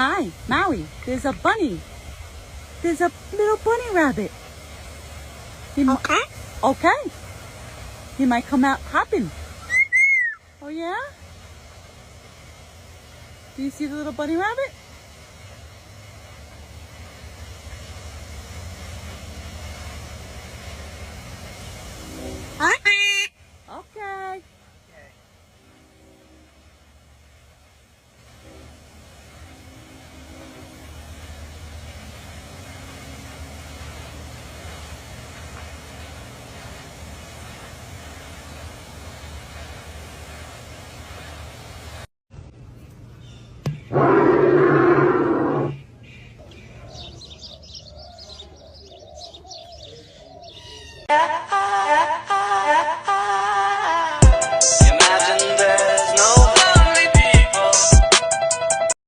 Hi, Maui. There's a bunny. There's a little bunny rabbit. Okay. Okay. He might come out hopping. Oh, yeah? Do you see the little bunny rabbit? Huh? Okay.